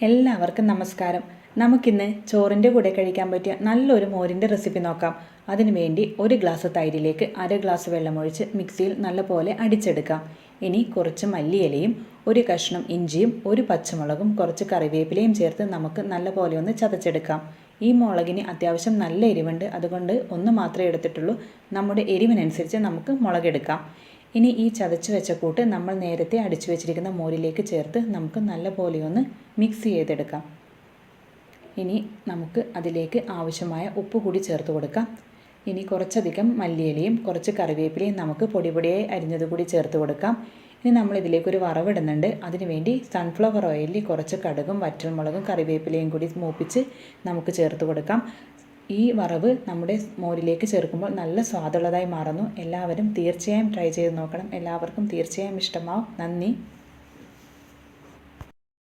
എല്ലാവർക്കും നമസ്കാരം. നമുക്കിന്ന് ചോറിൻ്റെ കൂടെ കഴിക്കാൻ പറ്റിയ നല്ലൊരു മോരിൻ്റെ റെസിപ്പി നോക്കാം. അതിനുവേണ്ടി ഒരു ഗ്ലാസ് തൈരിലേക്ക് അര ഗ്ലാസ് വെള്ളമൊഴിച്ച് മിക്സിയിൽ നല്ലപോലെ അടിച്ചെടുക്കാം. ഇനി കുറച്ച് മല്ലിയിലയും ഒരു കഷ്ണം ഇഞ്ചിയും ഒരു പച്ചമുളകും കുറച്ച് കറിവേപ്പിലയും ചേർത്ത് നമുക്ക് നല്ലപോലെ ഒന്ന് ചതച്ചെടുക്കാം. ഈ മുളകിന് അത്യാവശ്യം നല്ല എരിവുണ്ട്, അതുകൊണ്ട് ഒന്ന് മാത്രമേ എടുത്തിട്ടുള്ളൂ. നമ്മുടെ എരിവിനനുസരിച്ച് നമുക്ക് മുളകെടുക്കാം. ഇനി ഈ ചതച്ച് വെച്ച കൂട്ട് നമ്മൾ നേരത്തെ അടിച്ചു വെച്ചിരിക്കുന്ന മോരിലേക്ക് ചേർത്ത് നമുക്ക് നല്ലപോലെ ഒന്ന് മിക്സ് ചെയ്തെടുക്കാം. ഇനി നമുക്ക് അതിലേക്ക് ആവശ്യമായ ഉപ്പ് കൂടി ചേർത്ത് കൊടുക്കാം. ഇനി കുറച്ചധികം മല്ലിയിലയും കുറച്ച് കറിവേപ്പിലയും നമുക്ക് പൊടിയായി അരിഞ്ഞത് കൂടി ചേർത്ത് കൊടുക്കാം. ഇനി നമ്മൾ ഇതിലേക്കൊരു വറവിടുന്നുണ്ട്. അതിനുവേണ്ടി സൺഫ്ലവർ ഓയിലിൽ കുറച്ച് കടുകും വറ്റൽമുളകും കറിവേപ്പിലയും കൂടി മൂപ്പിച്ച് നമുക്ക് ചേർത്ത് കൊടുക്കാം. ഈ വറവ് നമ്മുടെ മോരിലേക്ക് ചേർക്കുമ്പോൾ നല്ല സ്വാദുള്ളതായി മാറുന്നു. എല്ലാവരും തീർച്ചയായും ട്രൈ ചെയ്ത് നോക്കണം. എല്ലാവർക്കും തീർച്ചയായും ഇഷ്ടമാവും. നന്ദി.